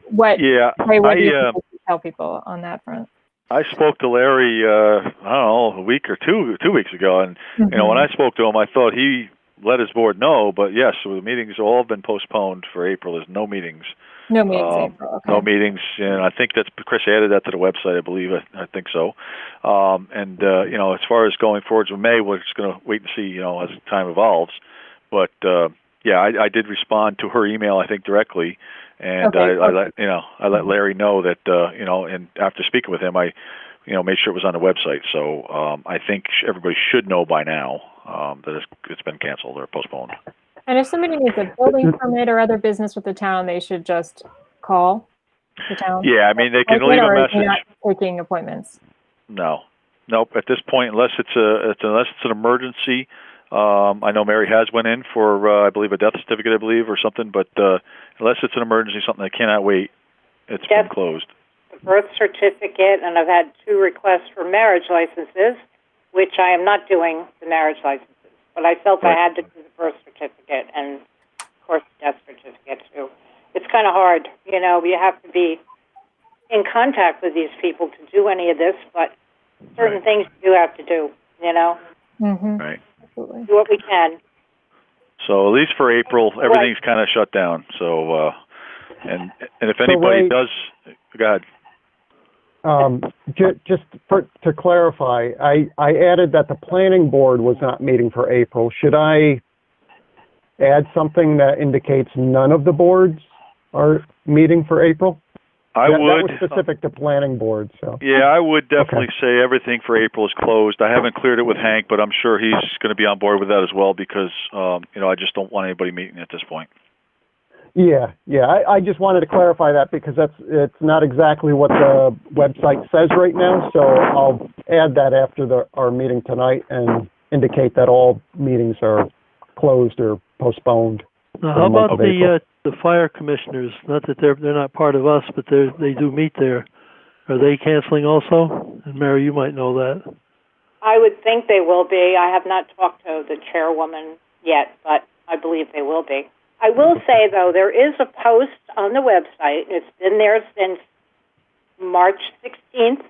[SPEAKER 5] what do you tell people on that front?
[SPEAKER 6] I spoke to Larry, a week or 2 weeks ago, and when I spoke to him, I thought he let his board know. But yes, so the meetings have all been postponed for April. There's no meetings.
[SPEAKER 5] No meetings in April. Okay.
[SPEAKER 6] No meetings, and I think that's Chris added that to the website. I believe. I think so. As far as going forwards with May, we're just going to wait and see. As time evolves. But I did respond to her email. I think directly. And I let Larry know that and after speaking with him, I made sure it was on the website. So I think everybody should know by now that it's been canceled or postponed.
[SPEAKER 5] And if somebody needs a building permit or other business with the town, they should just call the town.
[SPEAKER 6] Yeah, they can leave a message.
[SPEAKER 5] You're not taking appointments.
[SPEAKER 6] Nope. At this point, unless it's an emergency. I know Mary has went in for, I believe, a death certificate, or something, but unless it's an emergency, something that cannot wait, it's been closed.
[SPEAKER 7] The birth certificate, and I've had 2 requests for marriage licenses, which I am not doing the marriage licenses, but I felt I had to do the birth certificate and, of course, the death certificate, too. It's kind of hard. You have to be in contact with these people to do any of this, but certain things you do have to do,
[SPEAKER 5] Mm-hmm.
[SPEAKER 6] Right.
[SPEAKER 5] Absolutely.
[SPEAKER 7] Do what we can.
[SPEAKER 6] So at least for April, everything's kind of shut down. So, and if anybody does, go ahead.
[SPEAKER 2] Just to clarify, I added that the planning board was not meeting for April. Should I add something that indicates none of the boards are meeting for April?
[SPEAKER 6] That
[SPEAKER 2] was specific to planning board. So
[SPEAKER 6] yeah, I would definitely say everything for April is closed. I haven't cleared it with Hank, but I'm sure he's going to be on board with that as well, because I just don't want anybody meeting at this point.
[SPEAKER 2] Yeah. I just wanted to clarify that because it's not exactly what the website says right now. So I'll add that after our meeting tonight and indicate that all meetings are closed or postponed.
[SPEAKER 4] Now, how about the fire commissioners? Not that they're not part of us, but they do meet there. Are they canceling also? And Mary, you might know that.
[SPEAKER 7] I would think they will be. I have not talked to the chairwoman yet, but I believe they will be. I will say, though, there is a post on the website. It's been there since March 16th,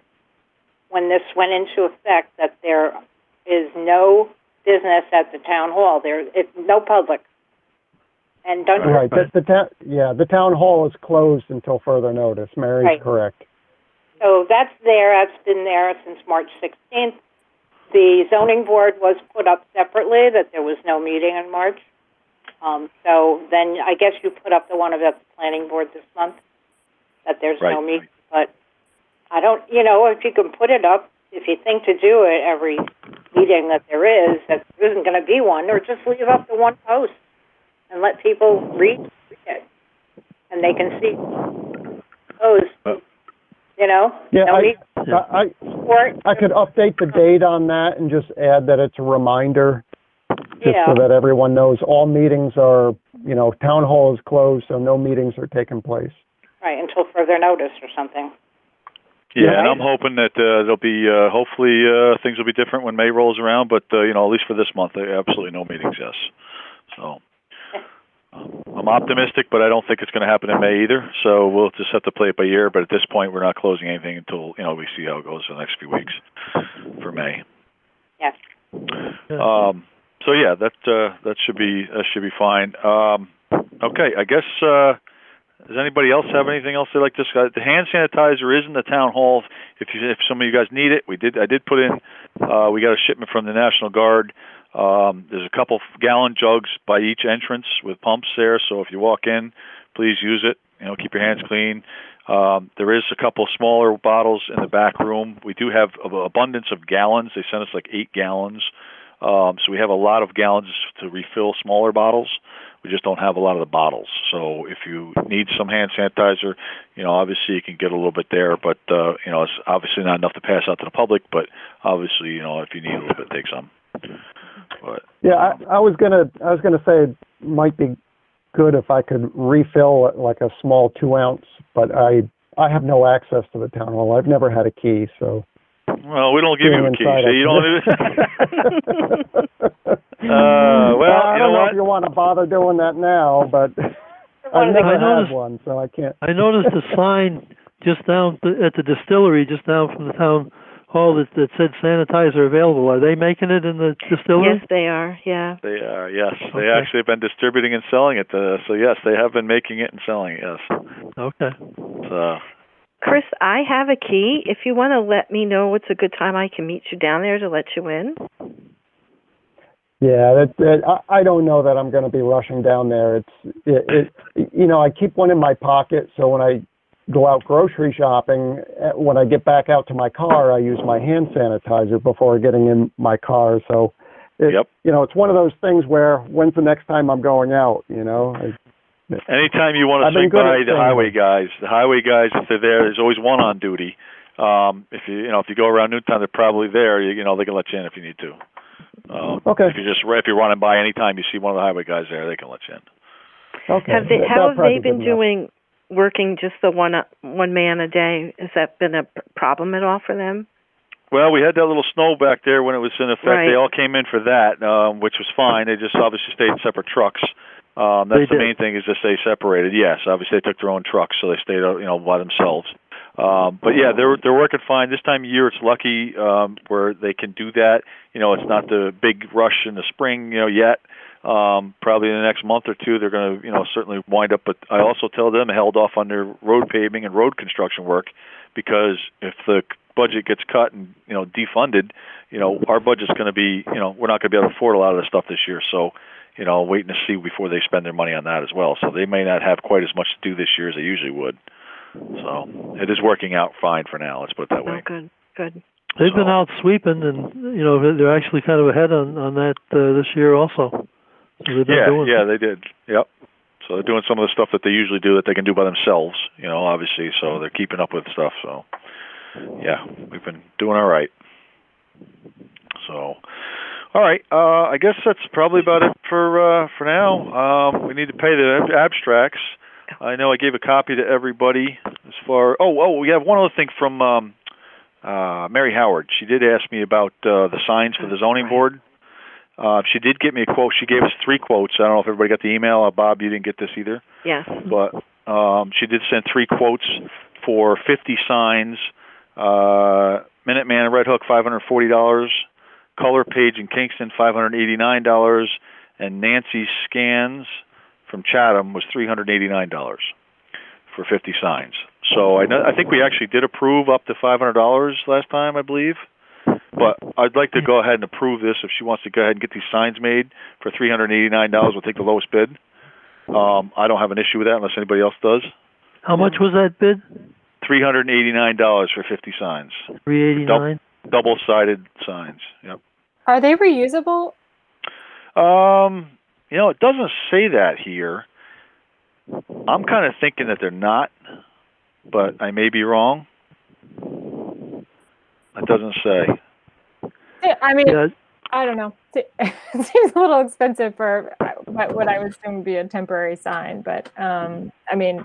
[SPEAKER 7] when this went into effect, that there is no business at the town hall. It's no public. And don't
[SPEAKER 2] right. The town hall is closed until further notice. Mary's correct.
[SPEAKER 7] So that's there. That's been there since March 16th. The zoning board was put up separately, that there was no meeting in March. So then I guess you put up the one about the planning board this month, that there's no meeting. But I don't, if you can put it up, if you think to do it every meeting that there isn't going to be one, or just leave up the one post and let people read it. And they can see posts,
[SPEAKER 2] I could update the date on that and just add that it's a reminder. So that everyone knows all meetings are, town hall is closed, so no meetings are taking place.
[SPEAKER 7] Right, until further notice or something.
[SPEAKER 6] Yeah, and I'm hoping that there'll be, hopefully things will be different when May rolls around, but, at least for this month, absolutely no meetings, yes. So I'm optimistic, but I don't think it's going to happen in May either, so we'll just have to play it by ear, but at this point, we're not closing anything until, we see how it goes for the next few weeks for May.
[SPEAKER 7] Yes.
[SPEAKER 6] So yeah, that should be fine. Okay, I guess does anybody else have anything else they like to discuss? The hand sanitizer is in the town hall. If some of you guys need it, I did put in. We got a shipment from the National Guard. There's a couple gallon jugs by each entrance with pumps there. So if you walk in, please use it. Keep your hands clean. There is a couple smaller bottles in the back room. We do have an abundance of gallons. They sent us like 8 gallons. So we have a lot of gallons to refill smaller bottles. We just don't have a lot of the bottles. So if you need some hand sanitizer, obviously you can get a little bit there, but, it's obviously not enough to pass out to the public, but obviously, if you need a little bit, take some. But,
[SPEAKER 2] yeah, I was gonna say it might be good if I could refill like a small 2-ounce, but I have no access to the town hall. I've never had a key, so.
[SPEAKER 6] Well, we don't give you a key, so you don't even...
[SPEAKER 2] I don't know if you want to bother doing that now, but I've never had one, so I can't.
[SPEAKER 4] I noticed a sign just down at the distillery, just down from the town hall, that said sanitizer available. Are they making it in the distillery?
[SPEAKER 1] Yes, they are, yeah.
[SPEAKER 6] They are, yes. Okay. They actually have been distributing and selling it. So, yes, they have been making it and selling it, yes.
[SPEAKER 4] Okay.
[SPEAKER 6] So...
[SPEAKER 1] Chris, I have a key. If you want to let me know what's a good time, I can meet you down there to let you in.
[SPEAKER 2] Yeah, I don't know that I'm going to be rushing down there. I keep one in my pocket, so when I go out grocery shopping, when I get back out to my car, I use my hand sanitizer before getting in my car. So, it's one of those things where when's the next time I'm going out?
[SPEAKER 6] Anytime you want to swing by the highway guys, if they're there, there's always one on duty. If you go around noontime, they're probably there. They can let you in if you need to.
[SPEAKER 2] Okay.
[SPEAKER 6] If you're running by anytime you see one of the highway guys there, they can let you in.
[SPEAKER 2] Okay.
[SPEAKER 1] How have they been doing, working just the one man a day? Has that been a problem at all for them?
[SPEAKER 6] Well, we had that little snow back there when it was in effect.
[SPEAKER 1] Right.
[SPEAKER 6] They all came in for that, which was fine. They just obviously stayed in separate trucks. That's the main thing, is to stay separated. Yes, obviously they took their own trucks, so they stayed, by themselves. But yeah, they're working fine. This time of year, it's lucky where they can do that. It's not the big rush in the spring, yet. Probably in the next month or two, they're going to, certainly wind up. But I also tell them held off on their road paving and road construction work, because if the budget gets cut and defunded, our budget's going to be, we're not going to be able to afford a lot of this stuff this year. So. Waiting to see before they spend their money on that as well. So they may not have quite as much to do this year as they usually would. So it is working out fine for now. Let's put it that way.
[SPEAKER 1] Good.
[SPEAKER 4] They've been out sweeping, and they're actually kind of ahead on that this year also. So they've been doing
[SPEAKER 6] they did. Yep. So they're doing some of the stuff that they usually do that they can do by themselves, obviously. So they're keeping up with stuff. So, yeah, we've been doing all right. So, all right. I guess that's probably about it for now. We need to pay the abstracts. I know I gave a copy to everybody as far. Oh, we have one other thing from Mary Howard. She did ask me about the signs for the zoning board. She did get me a quote. She gave us 3 quotes. I don't know if everybody got the email. Bob, you didn't get this either.
[SPEAKER 1] Yes.
[SPEAKER 6] But she did send 3 quotes for 50 signs. Minuteman and Red Hook, $540. Color Page in Kingston, $589. And Nancy's Scans from Chatham was $389 for 50 signs. So I think we actually did approve up to $500 last time, I believe. But I'd like to go ahead and approve this. If she wants to go ahead and get these signs made for $389, we'll take the lowest bid. I don't have an issue with that unless anybody else does.
[SPEAKER 4] How much was that bid?
[SPEAKER 6] $389 for 50 signs.
[SPEAKER 4] $389?
[SPEAKER 6] Double-sided signs, yep.
[SPEAKER 5] Are they reusable?
[SPEAKER 6] It doesn't say that here. I'm kind of thinking that they're not, but I may be wrong. It doesn't say.
[SPEAKER 5] I mean, I don't know. It seems a little expensive for what I would assume would be a temporary sign, but I mean,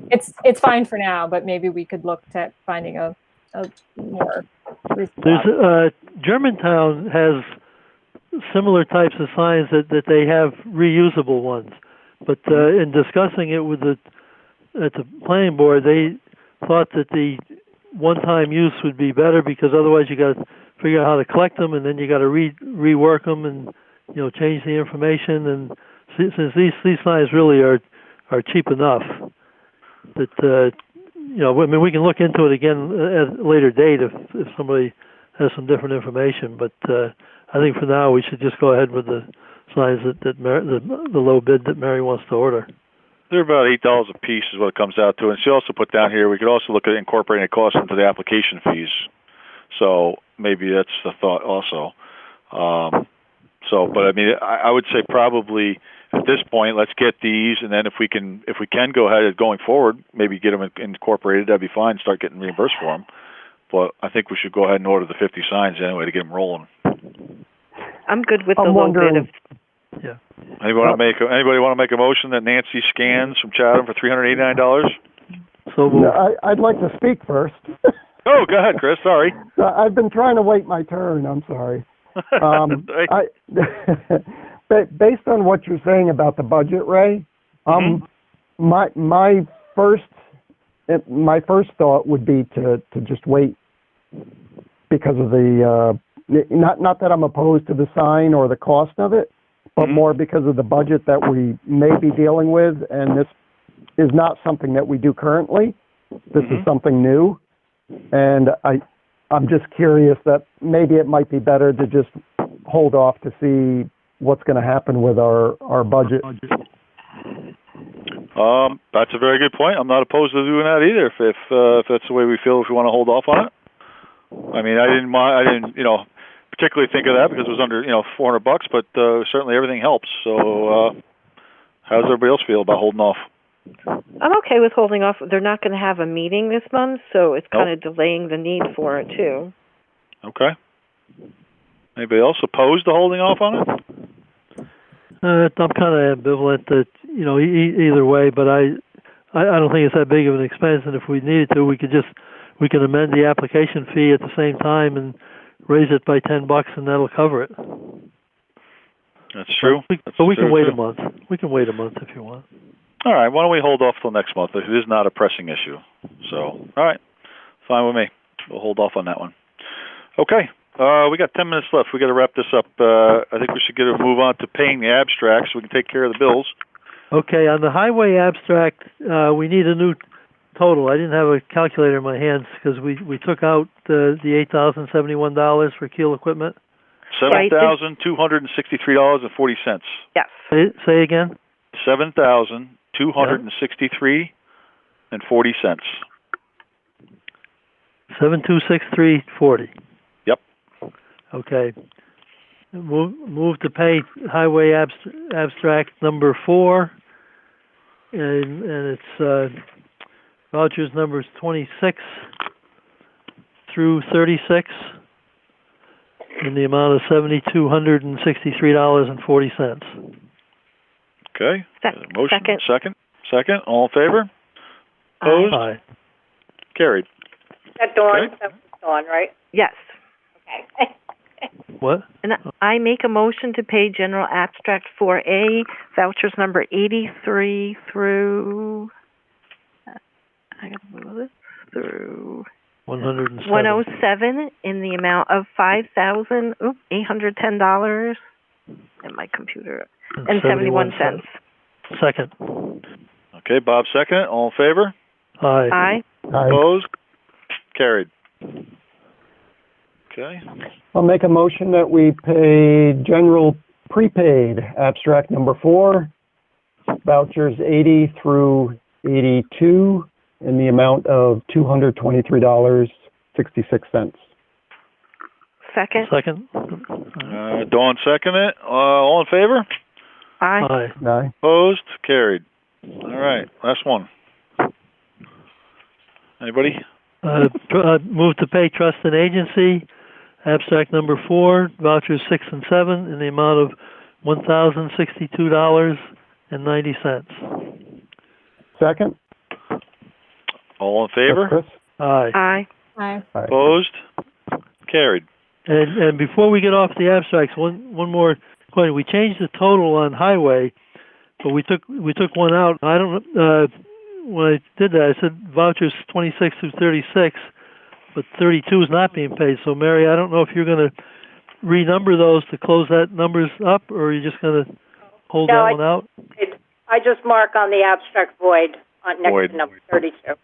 [SPEAKER 5] it's fine for now. But maybe we could look at finding a more.
[SPEAKER 4] There's Germantown has similar types of signs that they have reusable ones, but in discussing it with at the planning board, they thought that the one-time use would be better because otherwise you got to figure out how to collect them, and then you got to rework them and change the information. And since these signs really are cheap enough that I mean, we can look into it again at a later date if somebody has some different information. But I think for now we should just go ahead with the signs that the low bid that Mary wants to order.
[SPEAKER 6] They're about $8 a piece is what it comes out to. And she also put down here, we could also look at incorporating a cost into the application fees. So maybe that's the thought also. But I mean, I would say probably at this point, let's get these, and then if we can go ahead going forward, maybe get them incorporated, that'd be fine, start getting reimbursed for them. But I think we should go ahead and order the 50 signs anyway to get them rolling.
[SPEAKER 1] I'm good with the low bid of.
[SPEAKER 4] Yeah.
[SPEAKER 6] Anybody want to make a motion that Nancy Scans from Chatham for $389?
[SPEAKER 4] So
[SPEAKER 2] I'd like to speak first.
[SPEAKER 6] Oh, go ahead, Chris. Sorry.
[SPEAKER 2] I've been trying to wait my turn. I'm sorry. Based on what you're saying about the budget, Ray, my first thought would be to just wait because of the not that I'm opposed to the sign or the cost of it, but more because of the budget that we may be dealing with, and this is not something that we do currently. This is something new, and I'm just curious that maybe it might be better to just hold off to see what's going to happen with our budget.
[SPEAKER 6] That's a very good point. I'm not opposed to doing that either. If that's the way we feel, if we want to hold off on it. I mean, I didn't particularly think of that because it was under $400, but certainly everything helps. So, how does everybody else feel about holding off?
[SPEAKER 1] I'm okay with holding off. They're not going to have a meeting this month, so it's kind of delaying the need for it too. Okay.
[SPEAKER 6] Anybody else opposed to holding off on it?
[SPEAKER 4] I'm kind of ambivalent that either way, but I don't think it's that big of an expense, and if we needed to, we can amend the application fee at the same time and raise it by $10, and that'll cover it.
[SPEAKER 6] That's true.
[SPEAKER 4] But we can wait a month. We can wait a month if you want.
[SPEAKER 6] All right. Why don't we hold off till next month? It is not a pressing issue. So, all right, fine with me. We'll hold off on that one. Okay. We got 10 minutes left. We got to wrap this up. I think we should move on to paying the abstracts so we can take care of the bills.
[SPEAKER 4] Okay. On the highway abstract, we need a new total. I didn't have a calculator in my hands because we took out the $8,071 for Keel equipment.
[SPEAKER 6] $7,263.40.
[SPEAKER 1] Yes.
[SPEAKER 4] Say again.
[SPEAKER 6] $7,263.40.
[SPEAKER 4] 7263.40.
[SPEAKER 6] Yep.
[SPEAKER 4] Okay. Move to pay highway abstract number 4 and it's vouchers numbers 26 through 36 in the amount of $7,263.40.
[SPEAKER 6] Okay. Motion.
[SPEAKER 1] Second.
[SPEAKER 6] Second. All in favor? Opposed?
[SPEAKER 4] Aye.
[SPEAKER 6] Carried.
[SPEAKER 7] Is that Dawn?
[SPEAKER 6] Okay.
[SPEAKER 7] That was Dawn, right?
[SPEAKER 1] Yes.
[SPEAKER 7] Okay.
[SPEAKER 4] What?
[SPEAKER 1] And I make a motion to pay General Abstract 4A vouchers number 83 through, I gotta move this, through 107 in the amount of $5,810 and my computer and 71 cents.
[SPEAKER 4] Second.
[SPEAKER 6] Okay, Bob second. All in favor?
[SPEAKER 4] Aye.
[SPEAKER 1] Aye.
[SPEAKER 6] Opposed? Carried. Okay.
[SPEAKER 2] I'll make a motion that we pay general prepaid abstract number 4, vouchers 80 through 82 in the amount of $223.66.
[SPEAKER 1] Second.
[SPEAKER 4] Second.
[SPEAKER 6] Dawn second it. All in favor?
[SPEAKER 1] Aye.
[SPEAKER 4] Aye.
[SPEAKER 2] Aye.
[SPEAKER 6] Opposed? Carried. All right. Last one. Anybody?
[SPEAKER 4] Move to pay trust and agency, abstract number 4, vouchers 6 and 7 in the amount of $1,062.90.
[SPEAKER 2] Second.
[SPEAKER 6] All in favor?
[SPEAKER 2] Chris?
[SPEAKER 4] Aye.
[SPEAKER 1] Aye.
[SPEAKER 5] Aye.
[SPEAKER 2] Aye.
[SPEAKER 6] Opposed? Carried.
[SPEAKER 4] And before we get off the abstracts, one more question. We changed the total on highway, but we took one out. I don't when I did that, I said vouchers 26 through 36, but 32 is not being paid. So Mary, I don't know if you're going to renumber those to close that numbers up, or are you just going to hold that one out?
[SPEAKER 7] I just mark on the abstract void on next
[SPEAKER 6] Void.
[SPEAKER 7] to number 32.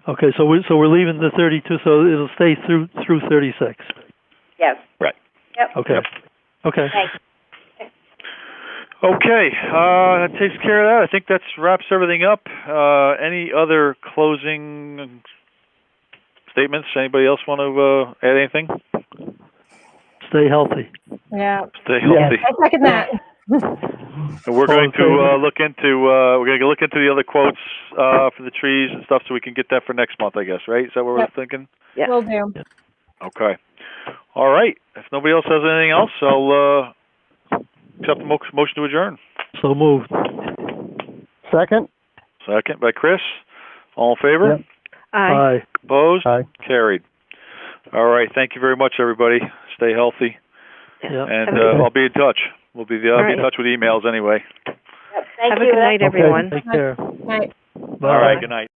[SPEAKER 4] Okay, so we're leaving the 32, so it'll stay through 36.
[SPEAKER 7] Yes.
[SPEAKER 6] Right.
[SPEAKER 7] Yep.
[SPEAKER 4] Okay.
[SPEAKER 6] Yep.
[SPEAKER 4] Okay.
[SPEAKER 7] Thanks.
[SPEAKER 6] Okay, that takes care of that. I think that wraps everything up. Any other closing statements? Anybody else want to add anything?
[SPEAKER 4] Stay healthy.
[SPEAKER 5] Yeah.
[SPEAKER 6] Stay healthy.
[SPEAKER 5] I second that.
[SPEAKER 6] And we're going to look into the other quotes for the trees and stuff, so we can get that for next month, I guess. Right? Is that what we're thinking?
[SPEAKER 1] Yeah.
[SPEAKER 5] Will do.
[SPEAKER 6] Okay. All right. If nobody else has anything else, I'll accept the motion to adjourn.
[SPEAKER 4] So moved.
[SPEAKER 2] Second.
[SPEAKER 6] Second by Chris. All in favor?
[SPEAKER 2] Yep.
[SPEAKER 1] Aye.
[SPEAKER 4] Aye.
[SPEAKER 6] Opposed?
[SPEAKER 2] Aye.
[SPEAKER 6] Carried. All right. Thank you very much, everybody. Stay healthy,
[SPEAKER 4] Yeah.
[SPEAKER 6] and I'll be in touch. I'll be in touch with emails anyway.
[SPEAKER 7] Yep. Thank
[SPEAKER 1] Have
[SPEAKER 7] you.
[SPEAKER 1] a good night,
[SPEAKER 2] Okay.
[SPEAKER 1] everyone.
[SPEAKER 4] Take care.
[SPEAKER 5] Night.
[SPEAKER 6] All right. Good night.